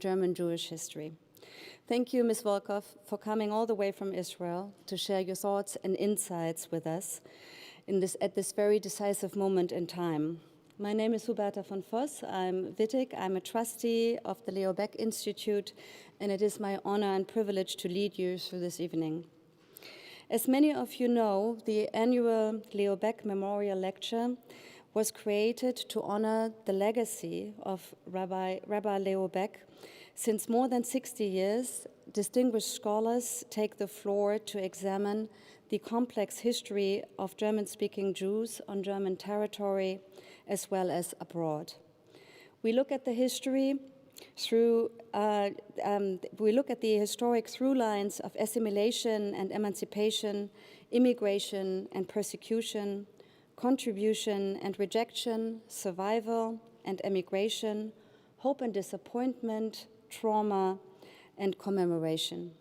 German Jewish history. Thank you, Ms. Volkov, for coming all the way from Israel to share your thoughts and insights with us at this very decisive moment in time. My name is Huberta von Voss. I'm Wittig. I'm a trustee of the Leobeck Institute, and it is my honor and privilege to lead you through this evening. As many of you know, the annual Leo Baeck Memorial Lecture was created to honor the legacy of Rabbi Leo Baeck. Since more than 60 years, distinguished scholars take the floor to examine the complex history of German-speaking Jews on German territory as well as abroad. We look at the history through the historic through lines of assimilation and emancipation, immigration and persecution, contribution and rejection, survival and emigration, hope and disappointment, trauma and commemoration.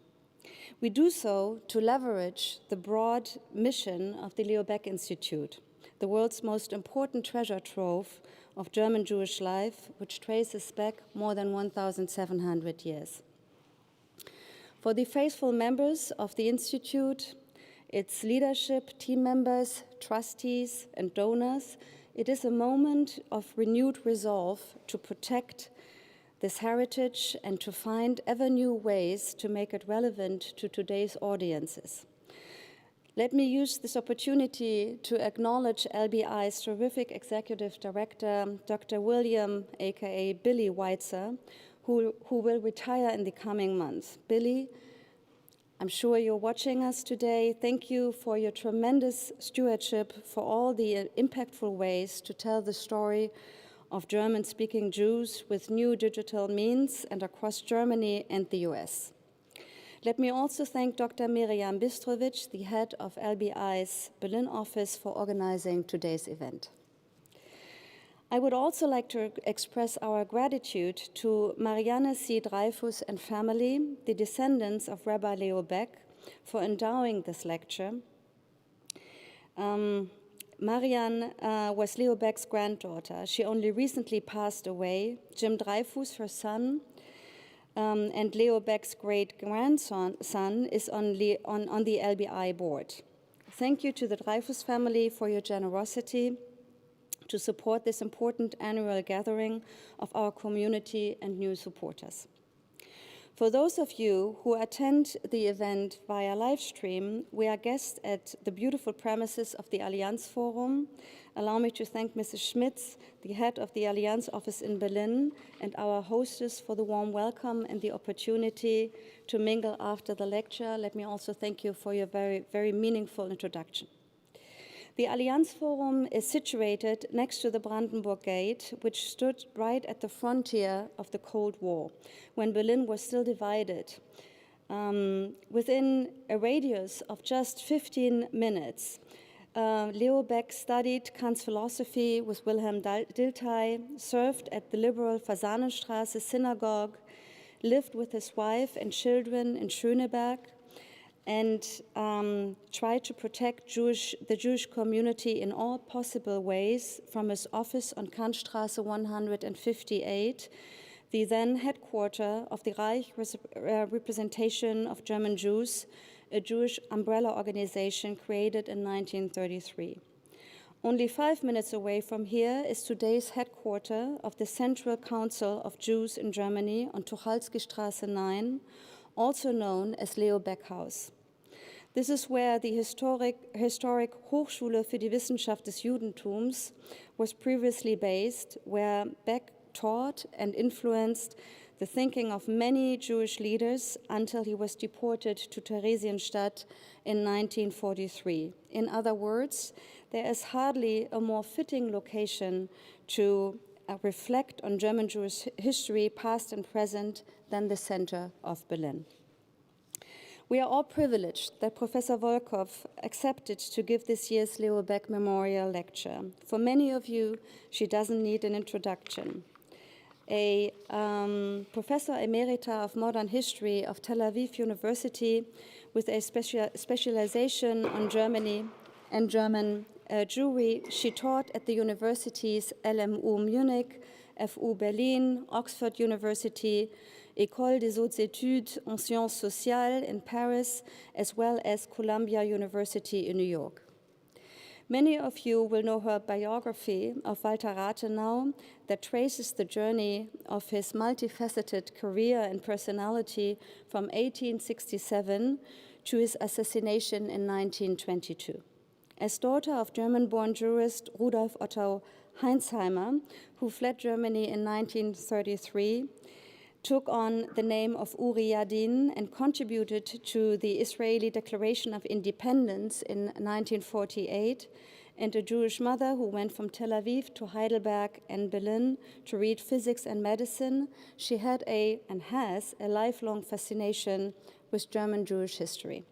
We do so to leverage the broad mission of the Leo Baeck Institute, the world's most important treasure trove of German Jewish life, which traces back more than 1,700 years. For the faithful members of the Institute, its leadership, team members, trustees, and donors, it is a moment of renewed resolve to protect this heritage and to find ever new ways to make it relevant to today's audiences. Let me use this opportunity to acknowledge LBI's terrific executive director, Dr. William, aka Billy Weitzer, who will retire in the coming months. Billy, I'm sure you're watching us today. Thank you for your tremendous stewardship, for all the impactful ways to tell the story of German-speaking Jews with new digital means and across Germany and the US. Let me also thank Dr. Miriam Bistrovich, the head of LBI's Berlin office, for organizing today's event. I would also like to express our gratitude to Marianne C. Dreyfus and family, the descendants of Rabbi Leo Baeck, for endowing this lecture. Marianne was Leo Baeck's granddaughter. She only recently passed away. Jim Dreyfus, her son, and Leo Baeck's great-grandson is on the LBI board. Thank you to the Dreyfus family for your generosity to support this important annual gathering of our community and new supporters. For those of you who attend the event via live stream, we are guests at the beautiful premises of the Allianz Forum. Allow me to thank Mrs. Schmitz, the head of the Allianz office in Berlin, and our hostess for the warm welcome and the opportunity to mingle after the lecture. Let me also thank you for your very, very meaningful introduction. The Allianz Forum is situated next to the Brandenburg Gate, which stood right at the frontier of the Cold War, when Berlin was still divided. Within a radius of just 15 minutes, Leo Baeck studied Kant's philosophy with Wilhelm Dilthey, served at the liberal Fasanenstraße synagogue, lived with his wife and children in Schöneberg, and tried to protect the Jewish community in all possible ways from his office on Kantstraße 158, the then headquarters of the Reich Representation of German Jews, a Jewish umbrella organization created in 1933. Only 5 minutes away from here is today's headquarters of the Central Council of Jews in Germany on Tucholsky Straße 9, also known as Leo Baeck House. This is where the historic Hochschule für die Wissenschaft des Judentums was previously based, where Baeck taught and influenced the thinking of many Jewish leaders until he was deported to Theresienstadt in 1943. In other words, there is hardly a more fitting location to reflect on German Jewish history, past and present, than the center of Berlin. We are all privileged that Professor Volkov accepted to give this year's Leo Baeck Memorial Lecture. For many of you, she doesn't need an introduction. A Professor Emerita of Modern History of Tel Aviv University with a specialization on Germany and German Jewry, she taught at the universities LMU Munich, FU Berlin, Oxford University, École des Hautes Études en Sciences Sociales in Paris, as well as Columbia University in New York. Many of you will know her biography of Walter Rathenau that traces the journey of his multifaceted career and personality from 1867 to his assassination in 1922. As daughter of German-born jurist Rudolf Otto Heinsheimer, who fled Germany in 1933, took on the name of Uri Yadin and contributed to the Israeli Declaration of Independence in 1948, and a Jewish mother who went from Tel Aviv to Heidelberg and Berlin to read physics and medicine, she had and has a lifelong fascination with German Jewish history.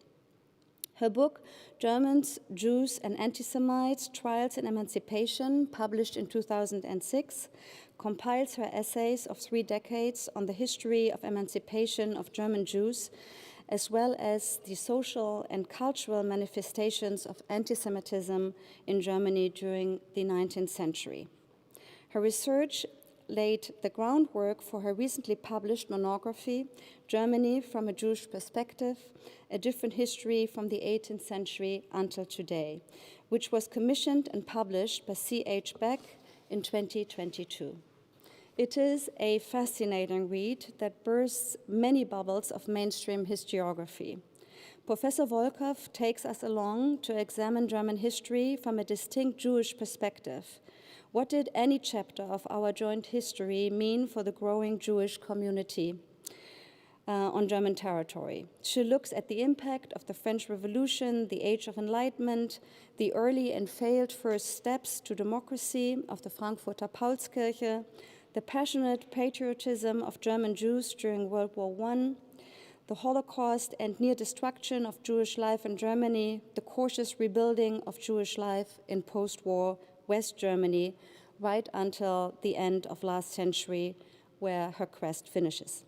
Her book, Germans, Jews, and Anti-Semites, Trials in Emancipation, published in 2006, compiles her essays of 3 decades on the history of emancipation of German Jews, as well as the social and cultural manifestations of anti-Semitism in Germany during the 19th century. Her research laid the groundwork for her recently published monography, Germany from a Jewish Perspective, A Different History from the 18th Century Until Today, which was commissioned and published by C.H. Beck in 2022. It is a fascinating read that bursts many bubbles of mainstream historiography. Professor Volkov takes us along to examine German history from a distinct Jewish perspective. What did any chapter of our joint history mean for the growing Jewish community on German territory? She looks at the impact of the French Revolution, the Age of Enlightenment, the early and failed first steps to democracy of the Frankfurter Paulskirche, the passionate patriotism of German Jews during World War I, the Holocaust and near destruction of Jewish life in Germany, the cautious rebuilding of Jewish life in post-war West Germany, right until the end of last century, where her quest finishes.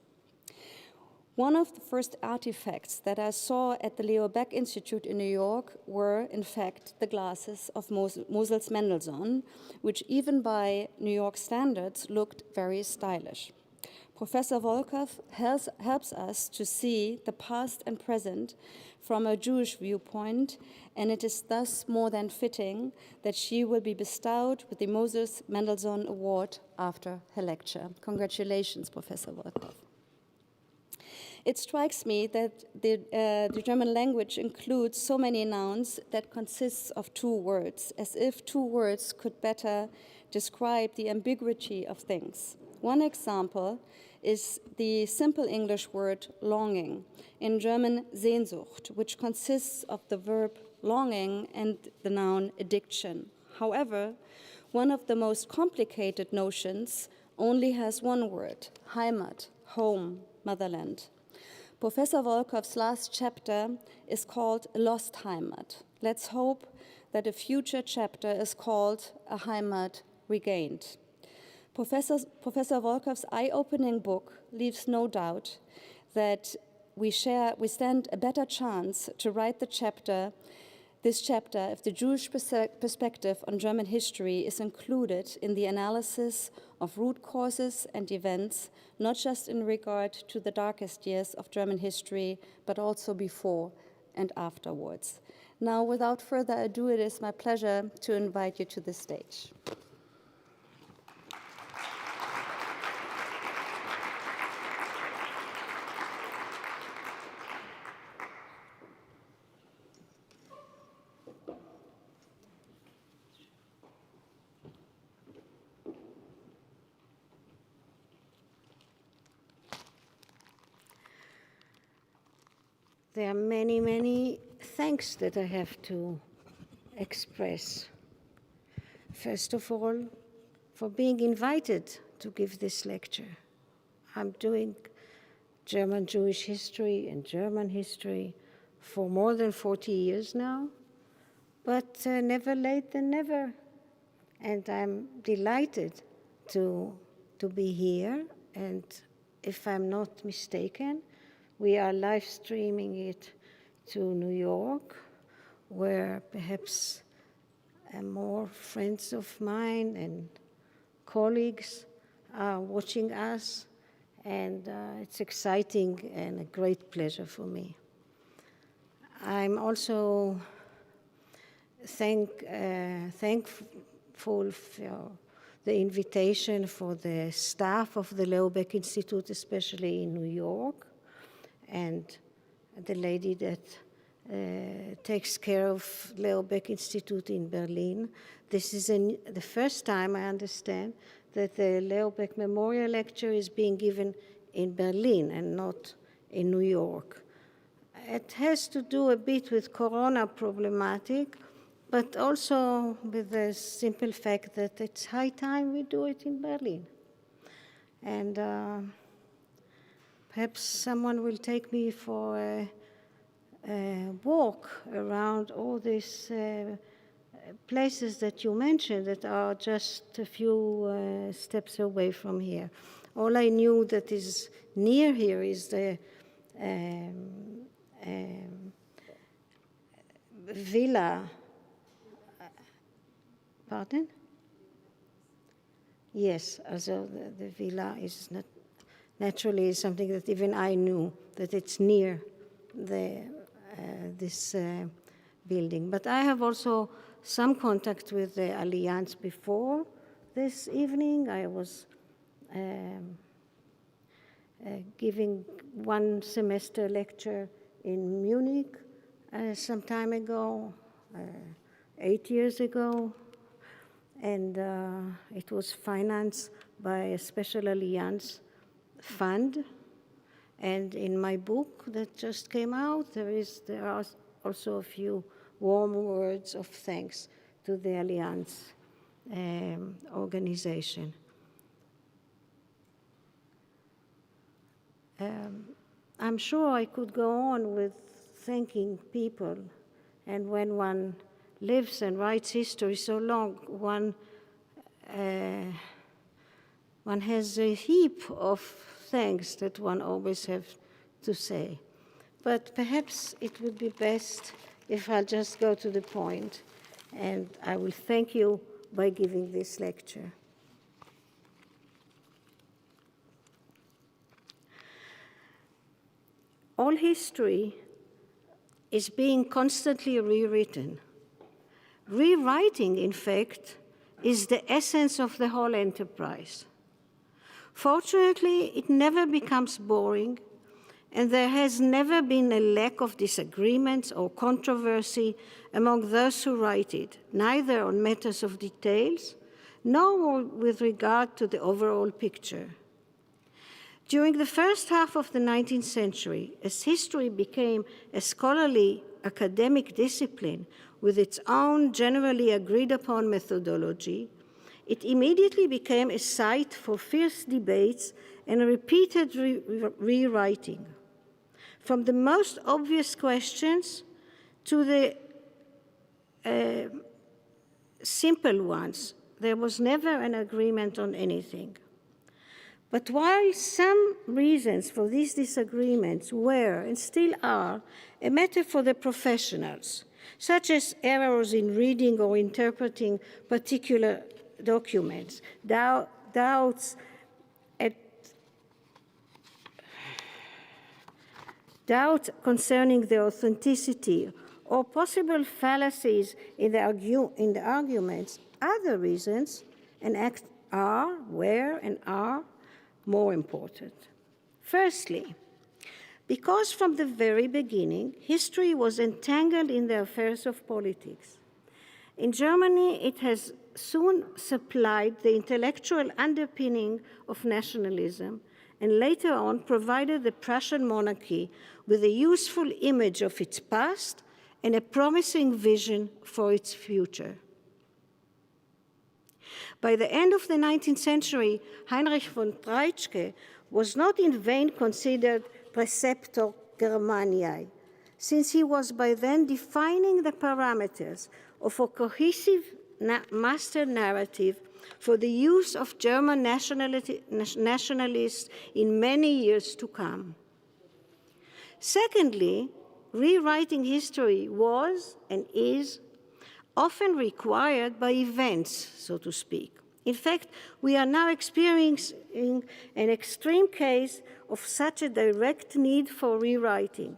One of the first artifacts that I saw at the Leo Baeck Institute in New York were, in fact, the glasses of Mosel's Mendelssohn, which even by New York standards looked very stylish. Professor Volkov helps us to see the past and present from a Jewish viewpoint, and it is thus more than fitting that she will be bestowed with the Moses Mendelssohn Award after her lecture. Congratulations, Professor Volkov. It strikes me that the German language includes so many nouns that consists of 2 words, as if 2 words could better describe the ambiguity of things. One example is the simple English word longing, in German Sehnsucht, which consists of the verb longing and the noun addiction. However, one of the most complicated notions only has 1 word, Heimat, home, motherland. Professor Volkov's last chapter is called Lost Heimat. Let's hope that a future chapter is called A Heimat Regained. Professor Volkov's eye-opening book leaves no doubt that we stand a better chance to write this chapter if the Jewish perspective on German history is included in the analysis of root causes and events, not just in regard to the darkest years of German history, but also before and afterwards. Now, without further ado, it is my pleasure to invite you to the stage. There are many, many thanks that I have to express. First of all, for being invited to give this lecture. I'm doing German Jewish history and German history for more than 40 years now, but never late than never. And I'm delighted to be here, and if I'm not mistaken, we are live streaming it to New York, where perhaps more friends of mine and colleagues are watching us, and it's exciting and a great pleasure for me. I'm also thankful for the invitation for the staff of the Leobeck Institute, especially in New York, and the lady that takes care of Leobeck Institute in Berlin. This is the first time, I understand, that the Leobeck Memorial Lecture is being given in Berlin and not in New York. It has to do a bit with Corona problematic, but also with the simple fact that it's high time we do it in Berlin. And perhaps someone will take me for a walk around all these places that you mentioned that are just a few steps away from here. All I knew that is near here is the villa. Pardon? Yes, also the villa is not naturally something that even I knew, that it's near this building. But I have also some contact with the Allianz before this evening. I was giving one semester lecture in Munich some time ago, 8 years ago. And it was financed by a special Allianz fund. And in my book that just came out, there are also a few warm words of thanks to the Allianz organization. I'm sure I could go on with thanking people, and when one lives and writes history so long, one has a heap of thanks that one always has to say. But perhaps it would be best if I just go to the point, and I will thank you by giving this lecture. All history is being constantly rewritten. Rewriting, in fact, is the essence of the whole enterprise. Fortunately, it never becomes boring, and there has never been a lack of disagreements or controversy among those who write it, neither on matters of details, nor with regard to the overall picture. During the first half of the 19th century, as history became a scholarly academic discipline with its own generally agreed upon methodology, it immediately became a site for fierce debates and repeated rewriting. From the most obvious questions to the simple ones, there was never an agreement on anything. But while some reasons for these disagreements were, and still are, a matter for the professionals, such as errors in reading or interpreting particular documents, doubts concerning the authenticity, or possible fallacies in the arguments, other reasons are more important. Firstly, because from the very beginning, history was entangled in the affairs of politics. In Germany, it has soon supplied the intellectual underpinning of nationalism, and later on provided the Prussian monarchy with a useful image of its past and a promising vision for its future. By the end of the 19th century, Heinrich von Treitschke was not in vain considered preceptor Germaniae, since he was by then defining the parameters of a cohesive master narrative for the use of German nationalists in many years to come. Secondly, rewriting history was and is often required by events, so to speak. In fact, we are now experiencing an extreme case of such a direct need for rewriting.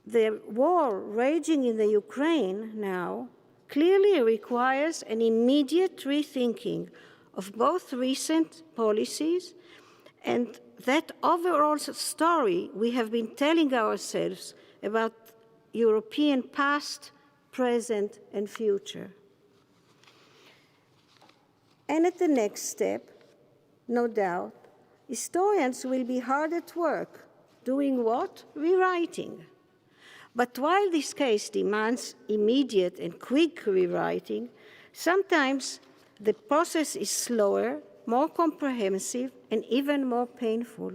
The war raging in the Ukraine now clearly requires an immediate rethinking of both recent policies and that overall story we have been telling ourselves about European past, present, and future. And at the next step, no doubt, historians will be hard at work. Doing what? Rewriting. But while this case demands immediate and quick rewriting, sometimes the process is slower, more comprehensive, and even more painful.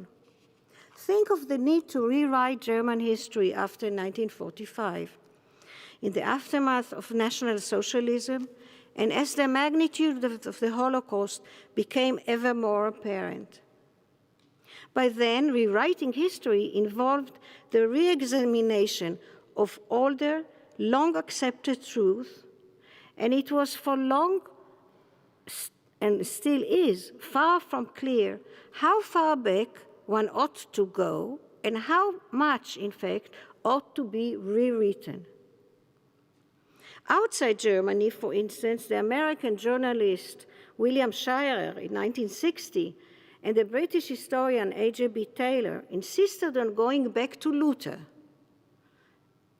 Think of the need to rewrite German history after 1945, in the aftermath of National Socialism, and as the magnitude of the Holocaust became ever more apparent. By then, rewriting history involved the re-examination of older, long-accepted truth, and it was for long, and still is, far from clear how far back one ought to go and how much, in fact, ought to be rewritten. Outside Germany, for instance, the American journalist William Shirer in 1960 and the British historian A.J.B. Taylor insisted on going back to Luther.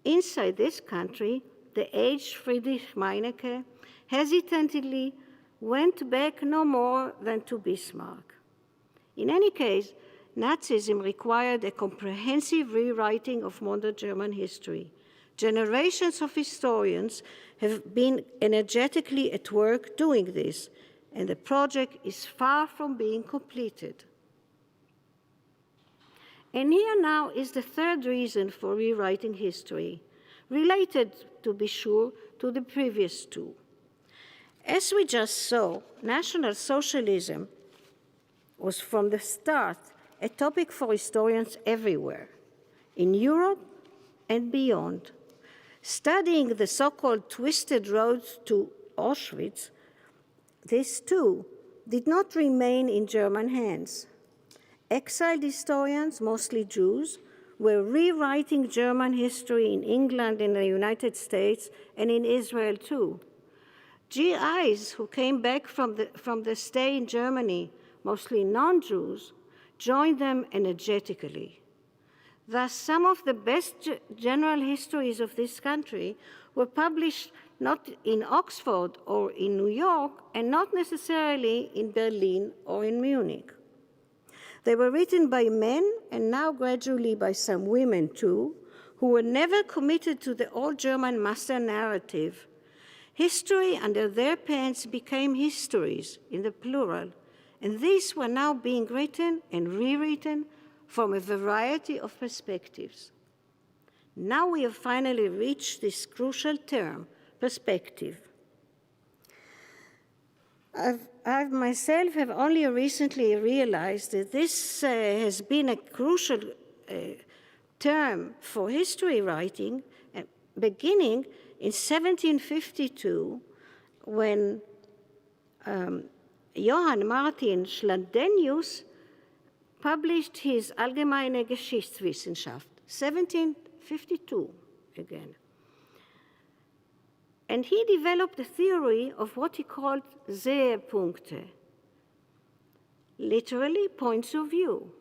Inside this country, the aged Friedrich Meinecke hesitantly went back no more than to Bismarck. In any case, Nazism required a comprehensive rewriting of modern German history. Generations of historians have been energetically at work doing this, and the project is far from being completed. And here now is the third reason for rewriting history, related, to be sure, to the previous two. As we just saw, National Socialism was from the start a topic for historians everywhere, in Europe and beyond. Studying the so-called twisted roads to Auschwitz, this too did not remain in German hands. Exiled historians, mostly Jews, were rewriting German history in England, in the United States, and in Israel too. GIs who came back from the stay in Germany, mostly non-Jews, joined them energetically. Thus, some of the best general histories of this country were published not in Oxford or in New York, and not necessarily in Berlin or in Munich. They were written by men, and now gradually by some women too, who were never committed to the old German master narrative. History under their pens became histories in the plural, and these were now being written and rewritten from a variety of perspectives. Now we have finally reached this crucial term, perspective. I myself have only recently realized that this has been a crucial term for history writing, beginning in 1752, when Johann Martin Schladenius published his Allgemeine Geschichtswissenschaft, 1752 again. And he developed a theory of what he called Sehpunkte, literally points of view.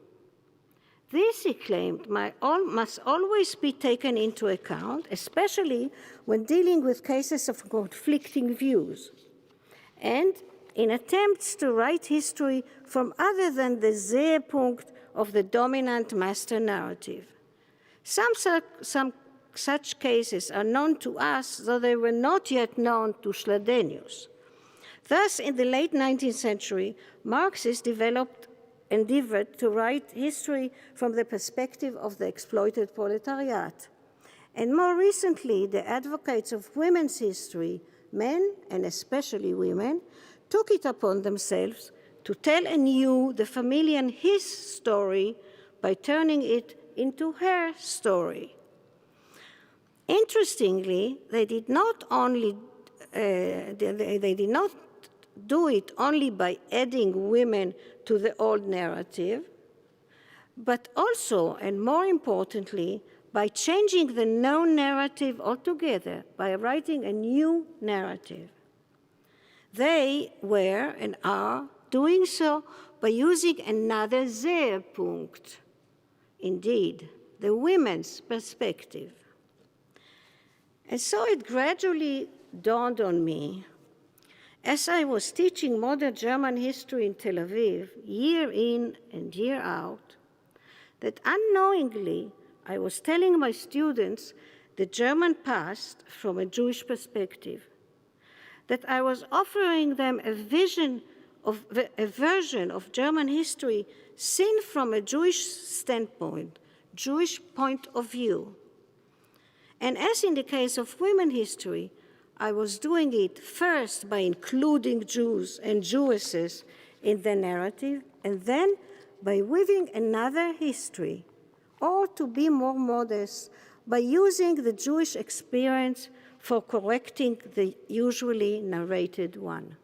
This, he claimed, must always be taken into account, especially when dealing with cases of conflicting views, and in attempts to write history from other than the Sehpunkt of the dominant master narrative. Some such cases are known to us, though they were not yet known to Schladenius. Thus, in the late 19th century, Marxists endeavored to write history from the perspective of the exploited proletariat. And more recently, the advocates of women's history, men and especially women, took it upon themselves to tell anew the familiar his story by turning it into her story. Interestingly, they did not only they did not do it only by adding women to the old narrative, but also, and more importantly, by changing the known narrative altogether, by writing a new narrative. They were and are doing so by using another Seherpunkt, indeed, the women's perspective. And so it gradually dawned on me, as I was teaching modern German history in Tel Aviv, year in and year out, that unknowingly I was telling my students the German past from a Jewish perspective, that I was offering them a version of German history seen from a Jewish standpoint, Jewish point of view. And as in the case of women history, I was doing it first by including Jews and Jewesses in the narrative, and then by weaving another history, or to be more modest, by using the Jewish experience for correcting the usually narrated one.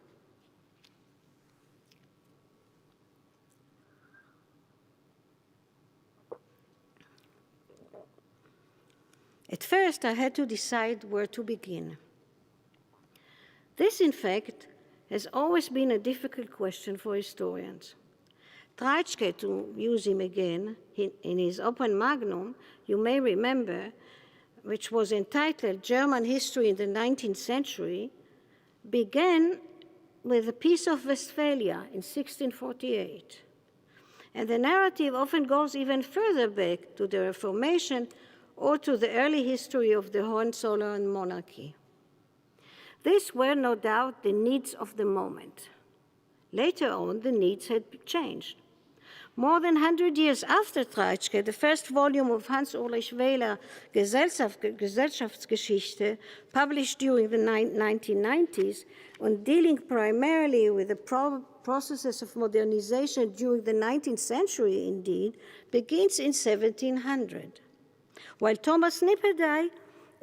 At first, I had to decide where to begin. This, in fact, has always been a difficult question for historians. Treitschke, to use him again, in his Open Magnum, you may remember, which was entitled German History in the 19th Century, began with the Peace of Westphalia in 1648. And the narrative often goes even further back to the Reformation or to the early history of the Hohenzollern monarchy. These were no doubt the needs of the moment. Later on, the needs had changed. More than 100 years after Treitschke, the first volume of Hans-Ulrich Wehler, Gesellschaftsgeschichte, published during the 1990s, on dealing primarily with the processes of modernization during the 19th century, indeed, begins in 1700. While Thomas Nipperdey,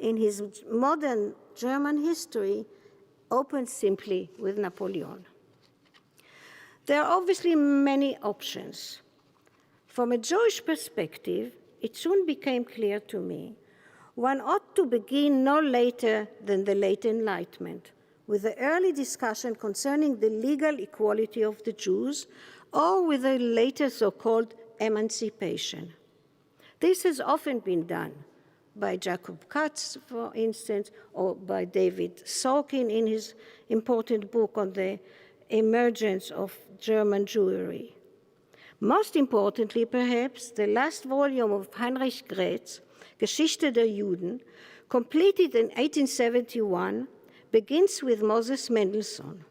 in his modern German history, opens simply with Napoleon. There are obviously many options. From a Jewish perspective, it soon became clear to me one ought to begin no later than the late Enlightenment, with the early discussion concerning the legal equality of the Jews, or with the later so-called emancipation. This has often been done by Jacob Katz, for instance, or by David Sorkin in his important book on the emergence of German Jewry. Most importantly, perhaps, the last volume of Heinrich Grätz, Geschichte der Juden, completed in 1871, begins with Moses Mendelssohn.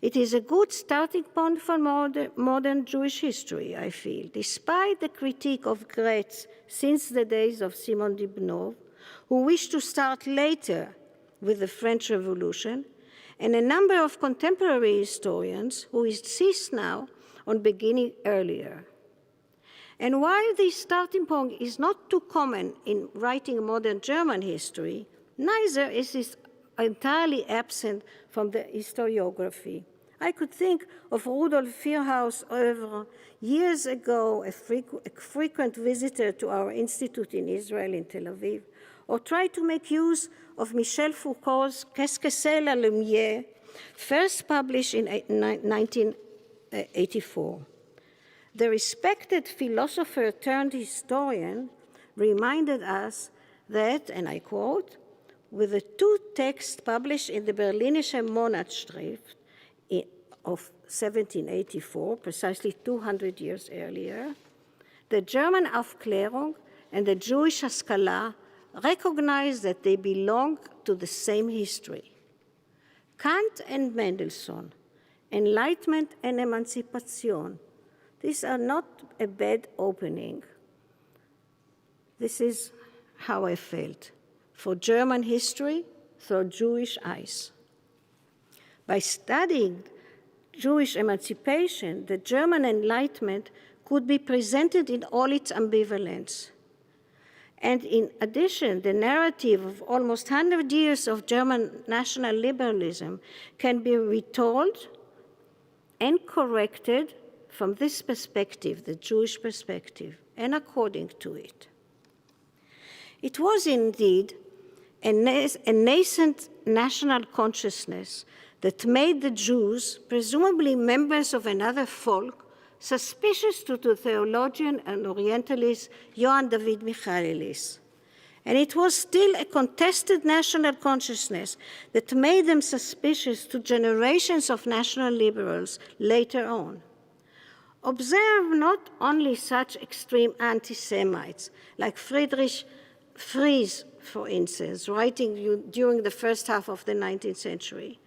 It is a good starting point for modern Jewish history, I feel, despite the critique of Grätz since the days of Simon Dibnov, who wished to start later with the French Revolution, and a number of contemporary historians who insist now on beginning earlier. And while this starting point is not too common in writing modern German history, neither is it entirely absent from the historiography. I could think of Rudolf Virchow's oeuvre years ago, a frequent visitor to our institute in Israel, in Tel Aviv, or try to make use of Michel Foucault's Qu'est-ce que c'est la lumière, first published in 1984. The respected philosopher turned historian reminded us that, and I quote, with the two texts published in the Berlinische Monatsschrift of 1784, precisely 200 years earlier, the German Aufklärung and the Jewish Haskalah recognize that they belong to the same history. Kant and Mendelssohn, Enlightenment and Emancipation, these are not a bad opening. This is how I felt. For German history through Jewish eyes. By studying Jewish emancipation, the German Enlightenment could be presented in all its ambivalence. And in addition, the narrative of almost 100 years of German national liberalism can be retold and corrected from this perspective, the Jewish perspective, and according to it. It was indeed a nascent national consciousness that made the Jews, presumably members of another folk, suspicious to the theologian and Orientalist Johann David Michaelis. And it was still a contested national consciousness that made them suspicious to generations of national liberals later on. Observe not only such extreme anti-Semites, like Friedrich Fries, for instance, writing during the first half of the 19th century,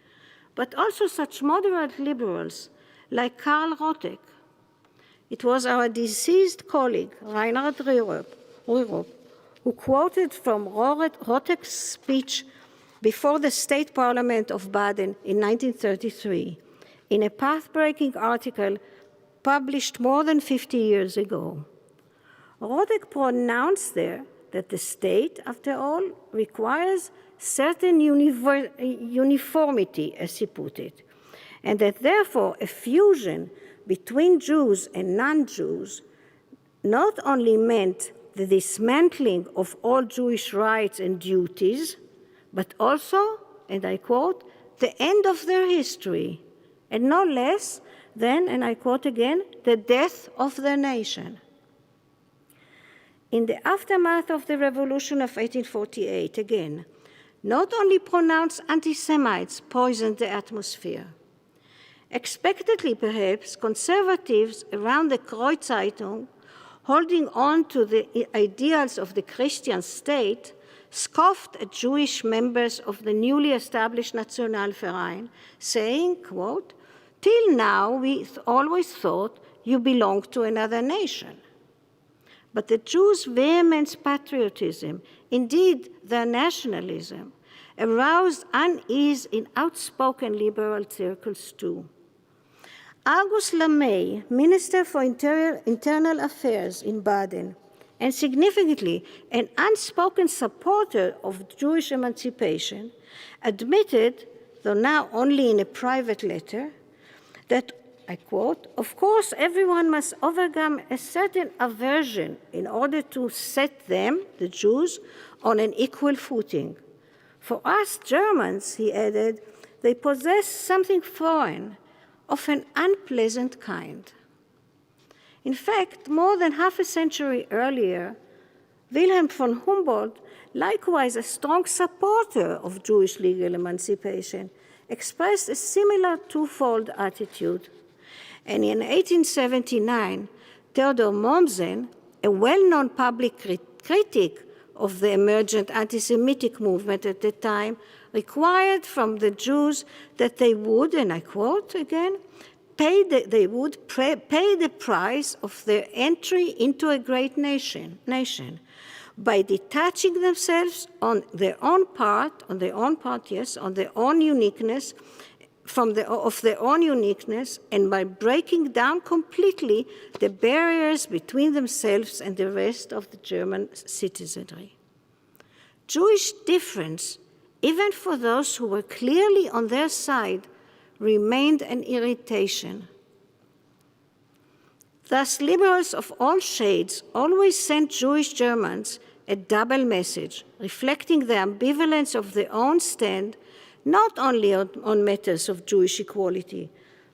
but also such moderate liberals like Karl Rotteck. It was our deceased colleague, Reinhard Rürup, who quoted from Rotteck's speech before the State Parliament of Baden in 1933 in a path-breaking article published more than 50 years ago. Rotteck pronounced there that the state, after all, requires certain uniformity, as he put it, and that therefore a fusion between Jews and non-Jews not only meant the dismantling of all Jewish rights and duties, but also, and I quote, the end of their history, and no less than, and I quote again, the death of their nation. In the aftermath of the revolution of 1848, again, not only pronounced anti-Semites poisoned the atmosphere. Expectedly, perhaps, conservatives around the Kreuzzeitung, holding on to the ideals of the Christian state, scoffed at Jewish members of the newly established Nationalverein, saying, quote, "Till now we always thought you belonged to another nation." But the Jews' vehement patriotism, indeed their nationalism, aroused unease in outspoken liberal circles too. August Lamey, Minister for Internal Affairs in Baden, and significantly an unspoken supporter of Jewish emancipation, admitted, though now only in a private letter, that, I quote, "Of course, everyone must overcome a certain aversion in order to set them, the Jews, on an equal footing. For us Germans," he added, "they possess something foreign, of an unpleasant kind." In fact, more than half a century earlier, Wilhelm von Humboldt, likewise a strong supporter of Jewish legal emancipation, expressed a similar twofold attitude. And in 1879, Theodor Mommsen, a well-known public critic of the emergent anti-Semitic movement at the time, required from the Jews that they would, and I quote again, pay the price of their entry into a great nation by detaching themselves on their own uniqueness, of their own uniqueness, and by breaking down completely the barriers between themselves and the rest of the German citizenry. Jewish difference, even for those who were clearly on their side, remained an irritation. Thus, liberals of all shades always sent Jewish Germans a double message, reflecting the ambivalence of their own stand, not only on matters of Jewish equality,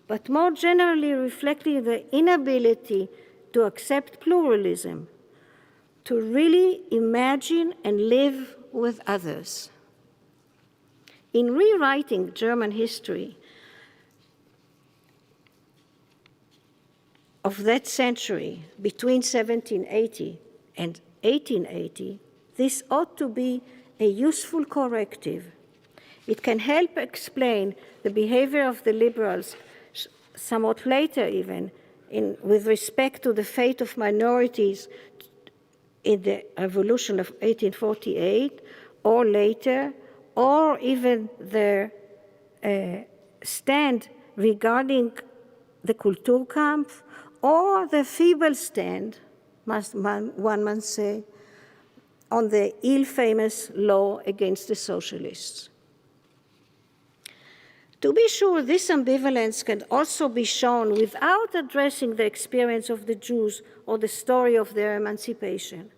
but more generally reflecting the inability to accept pluralism, to really imagine and live with others. In rewriting German history of that century, between 1780 and 1880, this ought to be a useful corrective. It can help explain the behavior of the liberals somewhat later even, with respect to the fate of minorities in the revolution of 1848 or later, or even their stand regarding the Kulturkampf, or the feeble stand, one must say, on the ill-famous law against the socialists. To be sure, this ambivalence can also be shown without addressing the experience of the Jews or the story of their emancipation.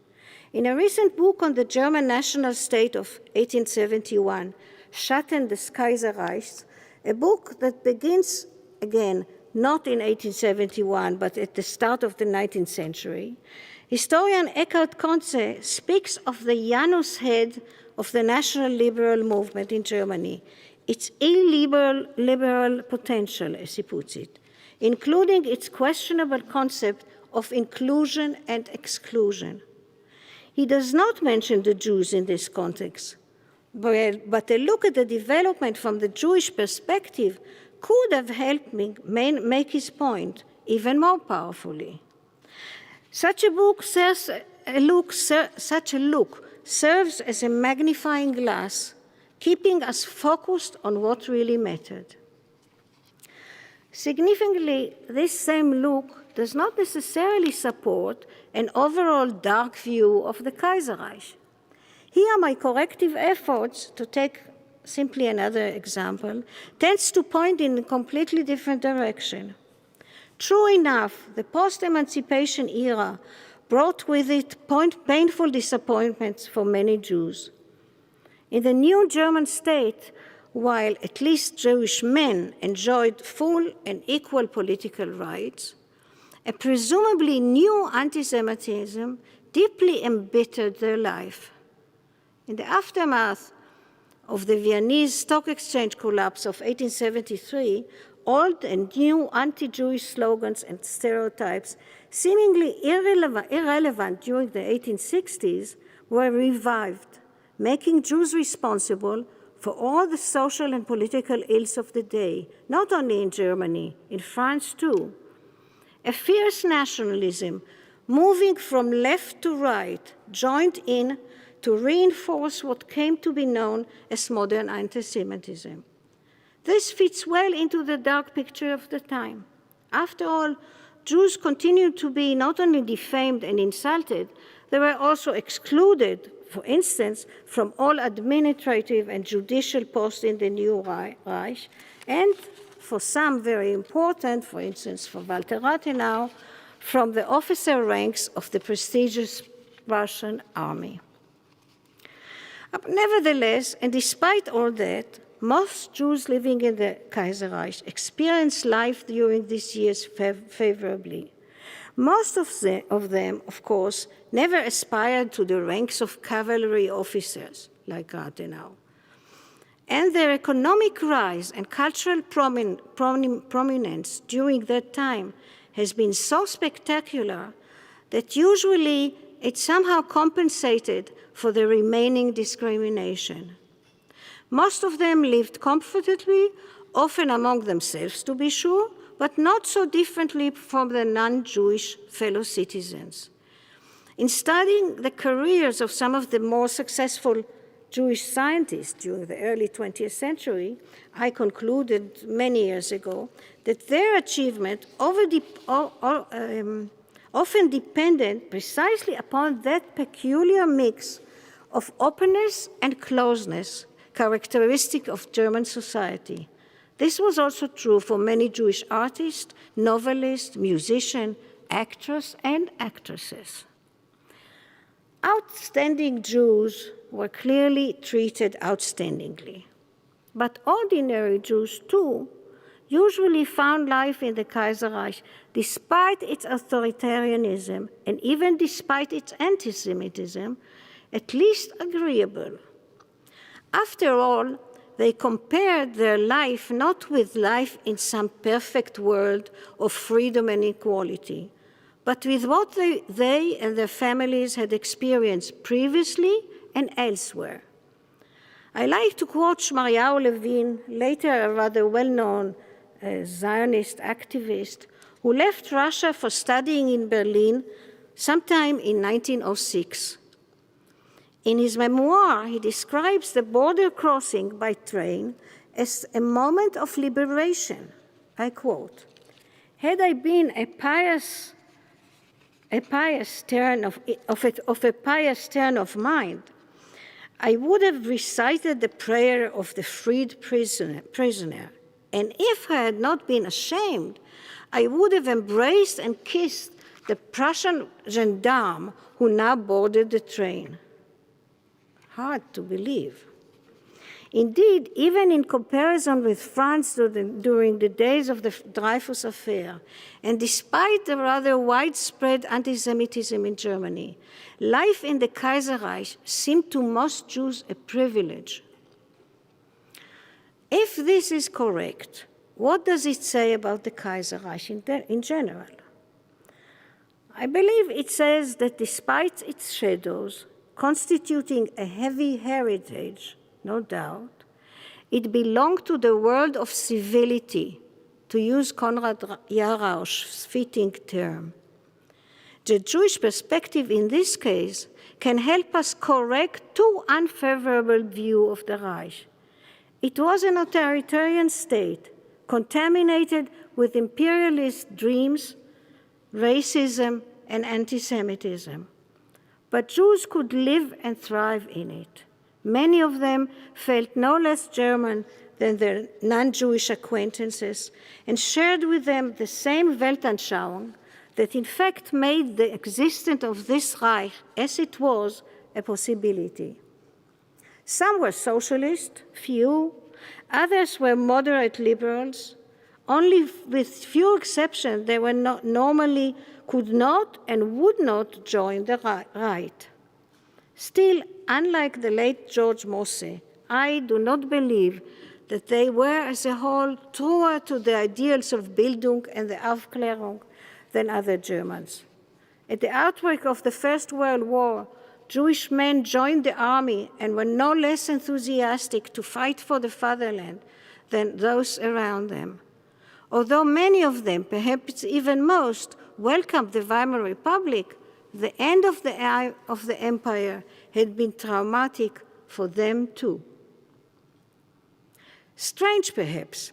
In a recent book on the German national state of 1871, Schatten des Kaiserreichs, a book that begins, again, not in 1871, but at the start of the 19th century, historian Eckhard Konze speaks of the Janus head of the national liberal movement in Germany, its illiberal potential, as he puts it, including its questionable concept of inclusion and exclusion. He does not mention the Jews in this context, but a look at the development from the Jewish perspective could have helped me make his point even more powerfully. Such a look serves as a magnifying glass, keeping us focused on what really mattered. Significantly, this same look does not necessarily support an overall dark view of the Kaiserreich. Here, my corrective efforts, to take simply another example, tends to point in a completely different direction. True enough, the post-emancipation era brought with it painful disappointments for many Jews. In the new German state, while at least Jewish men enjoyed full and equal political rights, a presumably new anti-Semitism deeply embittered their life. In the aftermath of the Viennese Stock Exchange collapse of 1873, old and new anti-Jewish slogans and stereotypes, seemingly irrelevant during the 1860s, were revived, making Jews responsible for all the social and political ills of the day, not only in Germany, in France too. A fierce nationalism, moving from left to right, joined in to reinforce what came to be known as modern anti-Semitism. This fits well into the dark picture of the time. After all, Jews continued to be not only defamed and insulted, they were also excluded, for instance, from all administrative and judicial posts in the new Reich, and for some very important, for instance, for Walter Rathenau, from the officer ranks of the prestigious Russian army. Nevertheless, and despite all that, most Jews living in the Kaiserreich experienced life during these years favorably. Most of them, of course, never aspired to the ranks of cavalry officers like Rathenau. And their economic rise and cultural prominence during that time has been so spectacular that usually it somehow compensated for the remaining discrimination. Most of them lived comfortably, often among themselves to be sure, but not so differently from their non-Jewish fellow citizens. In studying the careers of some of the more successful Jewish scientists during the early 20th century, I concluded many years ago that their achievement often depended precisely upon that peculiar mix of openness and closeness characteristic of German society. This was also true for many Jewish artists, novelists, musicians, actors, and actresses. Outstanding Jews were clearly treated outstandingly. But ordinary Jews, too, usually found life in the Kaiserreich, despite its authoritarianism and even despite its anti-Semitism, at least agreeable. After all, they compared their life not with life in some perfect world of freedom and equality, but with what they and their families had experienced previously and elsewhere. I like to quote Shmaryahu Levin, later a rather well-known Zionist activist, who left Russia for studying in Berlin sometime in 1906. In his memoir, he describes the border crossing by train as a moment of liberation. I quote, "Had I been a pious a pious turn of mind, I would have recited the prayer of the freed prisoner, and if I had not been ashamed, I would have embraced and kissed the Prussian gendarme who now boarded the train. Hard to believe. Indeed, even in comparison with France during the days of the Dreyfus affair, and despite the rather widespread anti-Semitism in Germany, life in the Kaiserreich seemed to most Jews a privilege. If this is correct, what does it say about the Kaiserreich in general? I believe it says that despite its shadows, constituting a heavy heritage, no doubt, it belonged to the world of civility, to use Konrad Jarausch's fitting term. The Jewish perspective in this case can help us correct two unfavorable views of the Reich. It was an authoritarian state, contaminated with imperialist dreams, racism, and anti-Semitism. But Jews could live and thrive in it. Many of them felt no less German than their non-Jewish acquaintances and shared with them the same Weltanschauung that in fact made the existence of this Reich as it was a possibility. Some were socialist, few. Others were moderate liberals. Only with few exceptions, they were normally could not and would not join the right. Still, unlike the late George Mosse, I do not believe that they were as a whole truer to the ideals of Bildung and the Aufklärung than other Germans. At the outbreak of the First World War, Jewish men joined the army and were no less enthusiastic to fight for the fatherland than those around them. Although many of them, perhaps even most, welcomed the Weimar Republic, the end of the empire had been traumatic for them too. Strange, perhaps.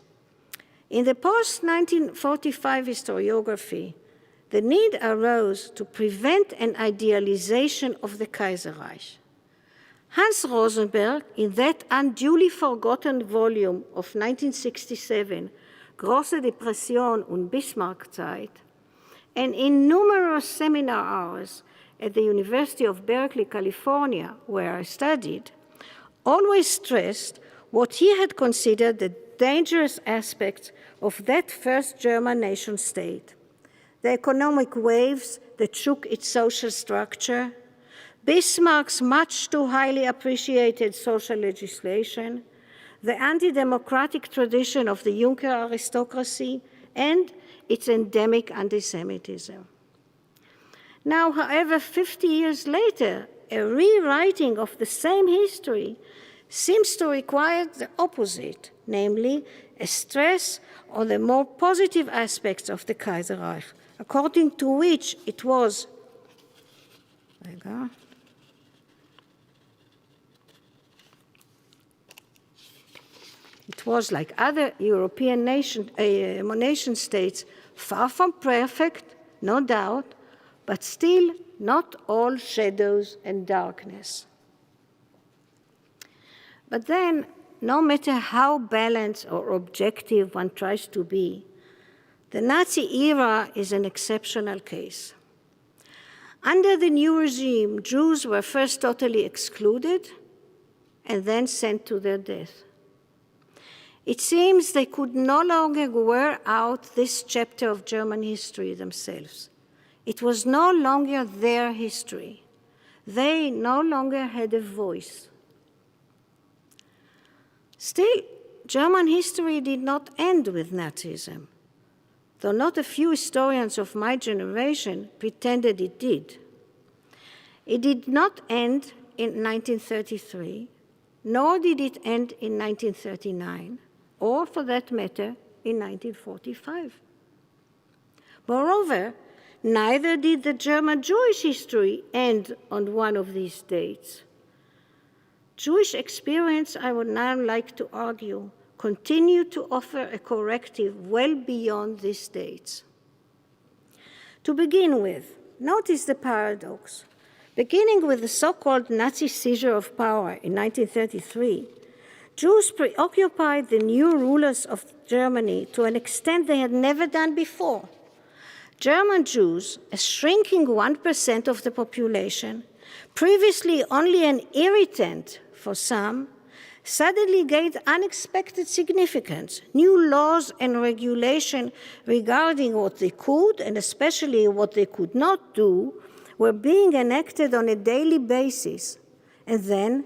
In the post-1945 historiography, the need arose to prevent an idealization of the Kaiserreich. Hans Rosenberg, in that unduly forgotten volume of 1967, Große Depression und Bismarckzeit, and in numerous seminar hours at the University of Berkeley, California, where I studied, always stressed what he had considered the dangerous aspects of that first German nation state. The economic waves that shook its social structure, Bismarck's much too highly appreciated social legislation, the anti-democratic tradition of the Junker aristocracy, and its endemic anti-Semitism. Now, however, 50 years later, a rewriting of the same history seems to require the opposite, namely a stress on the more positive aspects of the Kaiserreich, according to which it was, like other European nation states, far from perfect, no doubt, but still not all shadows and darkness. But then, no matter how balanced or objective one tries to be, the Nazi era is an exceptional case. Under the new regime, Jews were first totally excluded and then sent to their death. It seems they could no longer wear out this chapter of German history themselves. It was no longer their history. They no longer had a voice. Still, German history did not end with Nazism, though not a few historians of my generation pretended it did. It did not end in 1933, nor did it end in 1939, or for that matter, in 1945. Moreover, neither did the German Jewish history end on one of these dates. Jewish experience, I would now like to argue, continued to offer a corrective well beyond these dates. To begin with, Notice the paradox. Beginning with the so-called Nazi seizure of power in 1933, Jews preoccupied the new rulers of Germany to an extent they had never done before. German Jews, a shrinking 1% of the population, previously only an irritant for some, suddenly gained unexpected significance. New laws and regulation regarding what they could and especially what they could not do were being enacted on a daily basis. And then,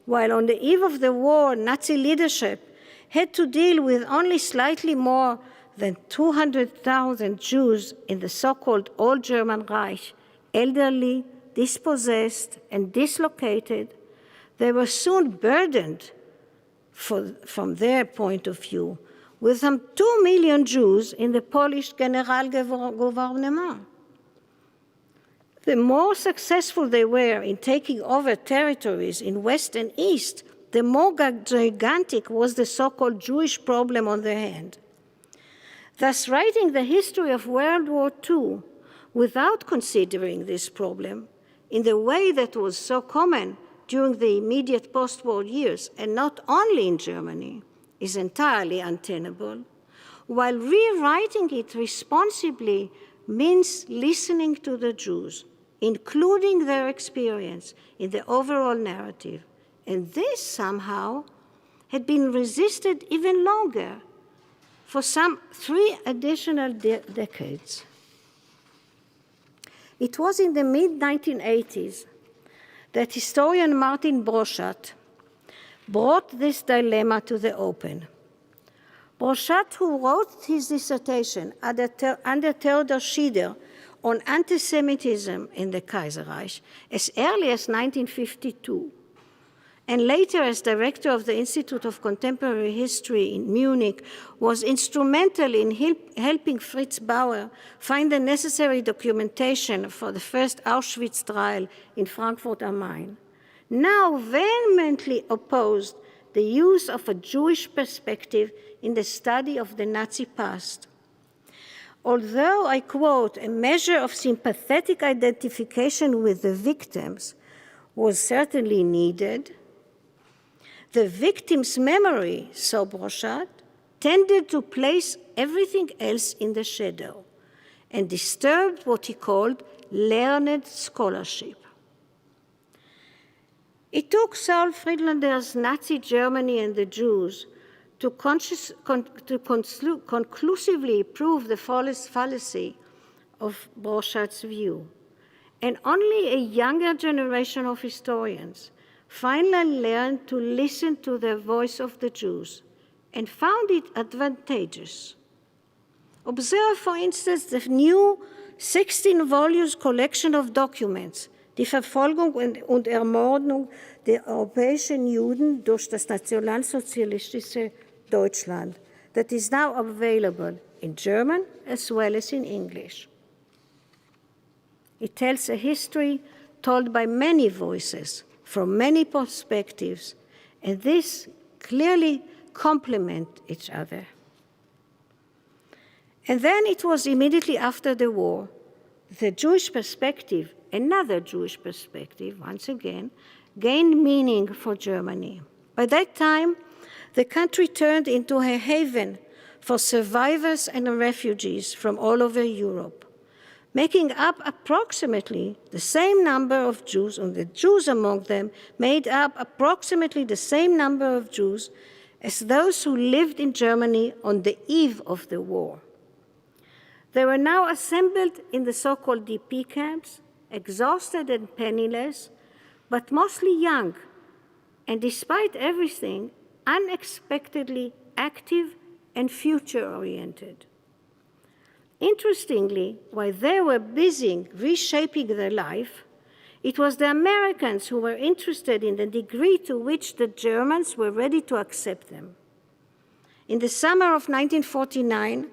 while on the eve of the war, Nazi leadership had to deal with only slightly more than 200,000 Jews in the so-called Old German Reich, elderly, dispossessed, and dislocated, they were soon burdened, from their point of view, with some 2 million Jews in the Polish Generalgouvernement. The more successful they were in taking over territories in West and East, the more gigantic was the so-called Jewish problem on their hand. Thus, writing the history of World War II without considering this problem in the way that was so common during the immediate post-war years, and not only in Germany, is entirely untenable, while rewriting it responsibly means listening to the Jews, including their experience in the overall narrative. And this somehow had been resisted even longer, for some 3 additional decades. It was in the mid-1980s that historian Martin Broszat brought this dilemma to the open. Broszat, who wrote his dissertation under Theodor Schieder on anti-Semitism in the Kaiserreich as early as 1952, and later as director of the Institute of Contemporary History in Munich, was instrumental in helping Fritz Bauer find the necessary documentation for the first Auschwitz trial in Frankfurt am Main, now vehemently opposed the use of a Jewish perspective in the study of the Nazi past. Although, I quote, a measure of sympathetic identification with the victims was certainly needed, the victim's memory, so Broszat, tended to place everything else in the shadow and disturbed what he called learned scholarship. It took Saul Friedlander's Nazi Germany and the Jews to conclusively prove the fallacy of Broszat's view. And only a younger generation of historians finally learned to listen to the voice of the Jews and found it advantageous. Observe, for instance, the new 16 volumes collection of documents, Die Verfolgung und Ermordung der europäischen Juden durch das nationalsozialistische Deutschland, that is now available in German as well as in English. It tells a history told by many voices, from many perspectives, and this clearly complement each other. And then it was immediately after the war, the Jewish perspective, another Jewish perspective, once again, gained meaning for Germany. By that time, the country turned into a haven for survivors and refugees from all over Europe, making up approximately the same number of Jews, and the Jews among them made up approximately the same number of Jews as those who lived in Germany on the eve of the war. They were now assembled in the so-called DP camps, exhausted and penniless, but mostly young, and despite everything, unexpectedly active and future-oriented. Interestingly, while they were busy reshaping their life, it was the Americans who were interested in the degree to which the Germans were ready to accept them. In the summer of 1949,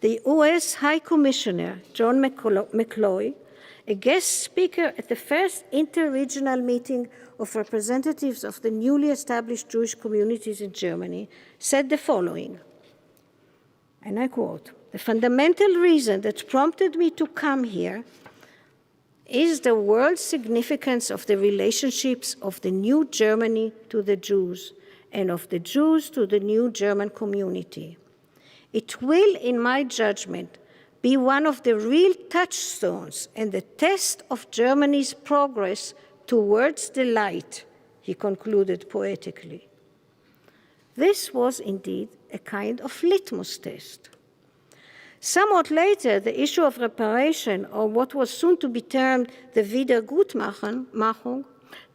the US High Commissioner, John McCloy, a guest speaker at the first interregional meeting of representatives of the newly established Jewish communities in Germany, said the following, and I quote, "The fundamental reason that prompted me to come here is the world significance of the relationships of the new Germany to the Jews and of the Jews to the new German community. It will, in my judgment, be one of the real touchstones and the test of Germany's progress towards the light, he concluded poetically. This was indeed a kind of litmus test. Somewhat later, the issue of reparation, or what was soon to be termed the Wiedergutmachung,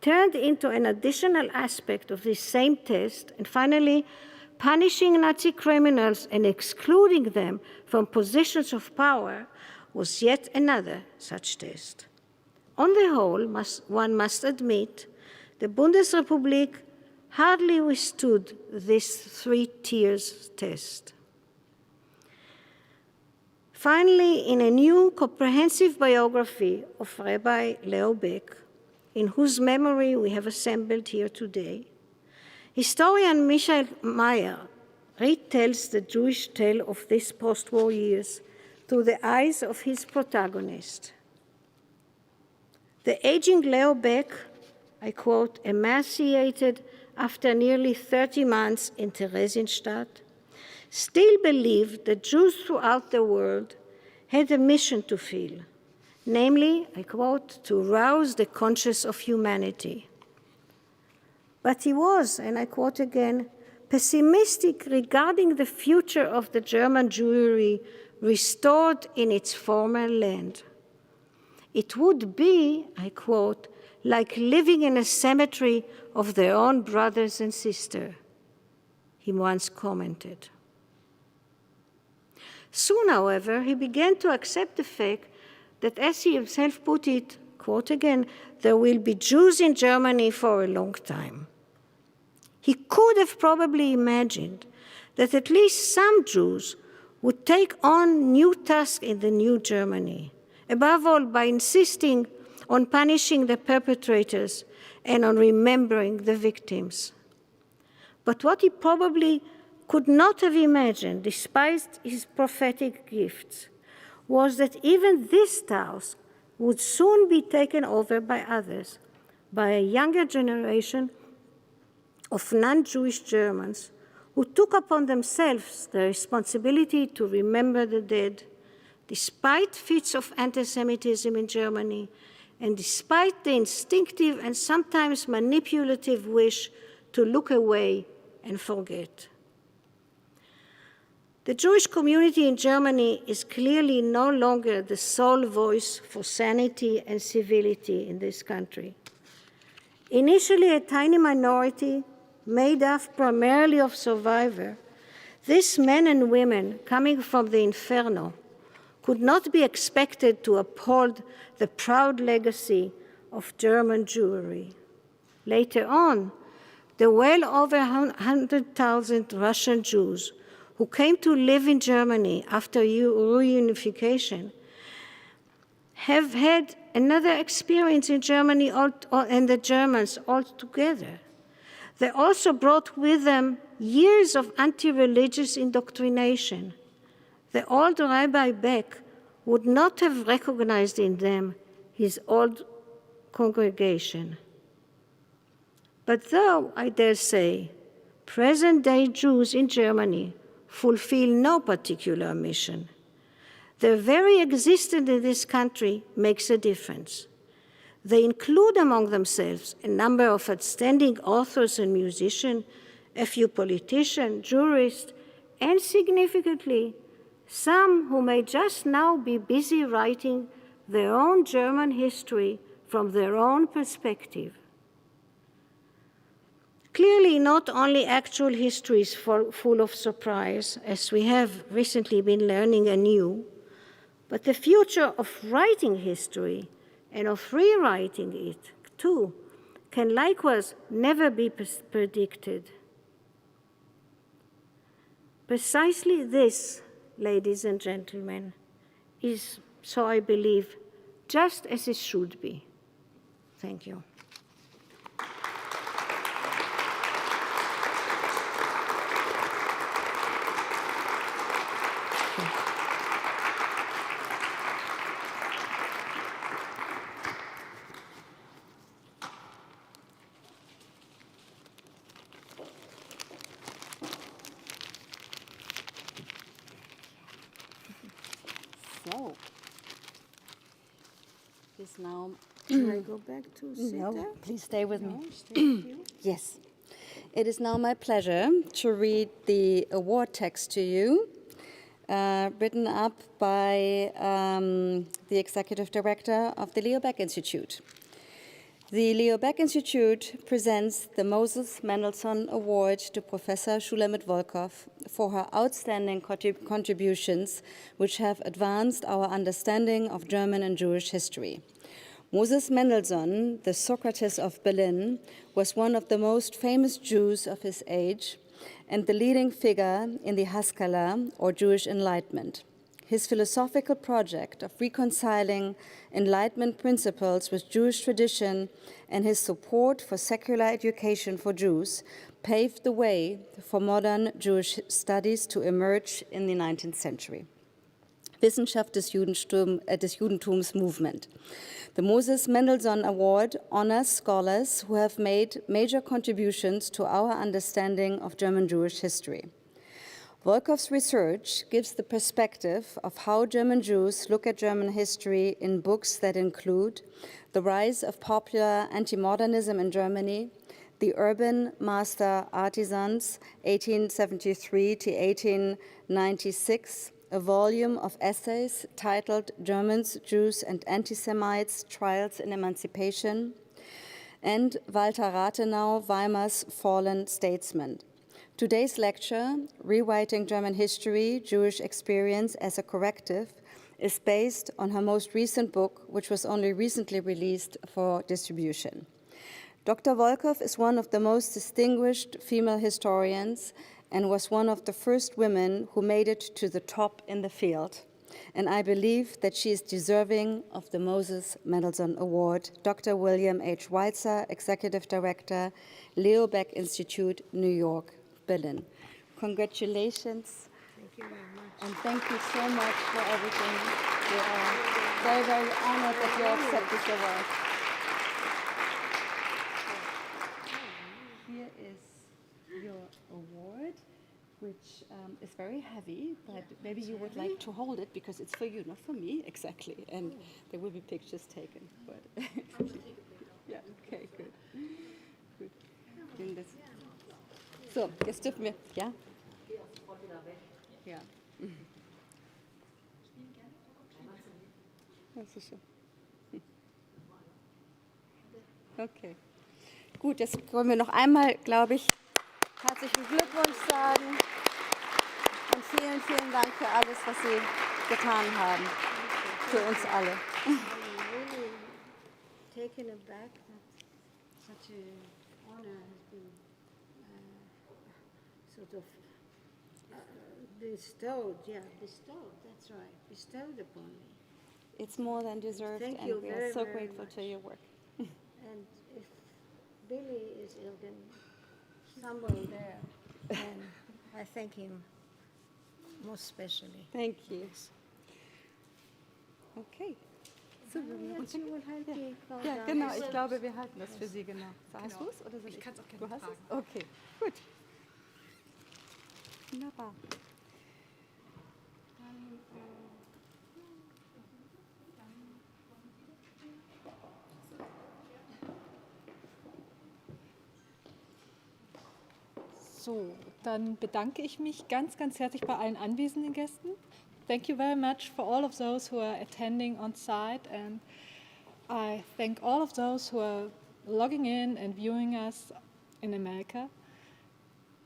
turned into an additional aspect of this same test, and finally, punishing Nazi criminals and excluding them from positions of power was yet another such test. On the whole, one must admit, the Bundesrepublik hardly withstood this three-tiers test. Finally, in a new comprehensive biography of Rabbi Leo Baeck, in whose memory we have assembled here today, historian Michael Meyer retells the Jewish tale of these post-war years through the eyes of his protagonist. The aging Leo Baeck, I quote, emaciated after nearly 30 months in Theresienstadt, still believed that Jews throughout the world had a mission to fill, namely, I quote, to rouse the conscience of humanity. But he was, and I quote again, pessimistic regarding the future of the German Jewry restored in its former land. It would be, I quote, like living in a cemetery of their own brothers and sisters, he once commented. Soon, however, he began to accept the fact that, as he himself put it, quote again, there will be Jews in Germany for a long time. He could have probably imagined that at least some Jews would take on new tasks in the new Germany, above all by insisting on punishing the perpetrators and on remembering the victims. But what he probably could not have imagined, despite his prophetic gifts, was that even this task would soon be taken over by others, by a younger generation of non-Jewish Germans who took upon themselves the responsibility to remember the dead, despite fits of anti-Semitism in Germany, and despite the instinctive and sometimes manipulative wish to look away and forget. The Jewish community in Germany is clearly no longer the sole voice for sanity and civility in this country. Initially a tiny minority made up primarily of survivors, these men and women coming from the inferno could not be expected to uphold the proud legacy of German Jewry. Later on, the well over 100,000 Russian Jews who came to live in Germany after reunification have had another experience in Germany and the Germans altogether. They also brought with them years of anti-religious indoctrination. The old Rabbi Baeck would not have recognized in them his old congregation. But though, I dare say, present-day Jews in Germany fulfill no particular mission, their very existence in this country makes a difference. They include among themselves a number of outstanding authors and musicians, a few politicians, jurists, and significantly, some who may just now be busy writing their own German history from their own perspective. Clearly, not only actual history is full of surprise, as we have recently been learning anew, but the future of writing history and of rewriting it, too, can likewise never be predicted. Precisely this, ladies and gentlemen, is, so I believe, just as it should be. Thank you. is now... Can I go back to sit No, there? please stay with me. No, stay with you. Yes. It is now my pleasure to read the award text to you, written up by the Executive Director of the Leobeck Institute. The Leobeck Institute presents the Moses Mendelssohn Award to Professor Shulamit Volkov for her outstanding contributions which have advanced our understanding of German and Jewish history. Moses Mendelssohn, the Socrates of Berlin, was one of the most famous Jews of his age and the leading figure in the Haskalah, or Jewish Enlightenment. His philosophical project of reconciling Enlightenment principles with Jewish tradition and his support for secular education for Jews paved the way for modern Jewish studies to emerge in the 19th century. Wissenschaft des Judentums movement. The Moses Mendelssohn Award honors scholars who have made major contributions to our understanding of German Jewish history. Volkov's research gives the perspective of how German Jews look at German history in books that include The Rise of Popular Anti-Modernism in Germany, The Urban Master Artisans, 1873 to 1896, a volume of essays titled Germans, Jews, and Anti-Semites, Trials in Emancipation, and Walter Rathenau, Weimar's Fallen Statesman. Today's lecture, Rewriting German History, Jewish Experience as a Corrective, is based on her most recent book, which was only recently released for distribution. Dr. Volkov is one of the most distinguished female historians and was one of the first women who made it to the top in the field. And I believe that she is deserving of the Moses Mendelssohn Award. Dr. William H. Weitzer, Executive Director, Leo Baeck Institute, New York, Berlin. Congratulations. Thank you very much. And thank you so much for everything. We are very, very honored that you accept this award. Here is your award, which is very heavy, but maybe you would like to hold it because it's for you, not for me, exactly. And there will be pictures taken. But yeah, okay, good. Good. Doing this. So, jetzt dürfen wir, ja? Ja. Das ist schön. Okay. Gut, jetzt wollen wir noch einmal, glaube ich, herzlichen Glückwunsch sagen und vielen, vielen Dank für alles, was Sie getan haben, für uns alle. I'm really taken aback that such an honor has been sort of bestowed, that's right, bestowed upon me. It's more than deserved, Thank and you we very, are so very grateful much. to your work. And if Billy is somewhere there, then I thank him most especially. Thank you. Okay. So, Jetzt you will help me go ja, down. genau, ich glaube, wir halten das für Sie, genau. Hast du es oder soll ich? Ich kann es auch gerne Du hast tragen. es? Okay, gut. Wunderbar. So, dann bedanke ich mich ganz, ganz herzlich bei allen anwesenden Gästen. Thank you very much for all of those who are attending on site, and I thank all of those who are logging in and viewing us in America.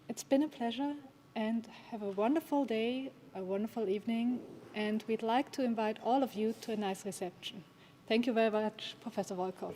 It's been a pleasure, and have a wonderful day, a wonderful evening, and we'd like to invite all of you to a nice reception. Thank you very much, Professor Volkov.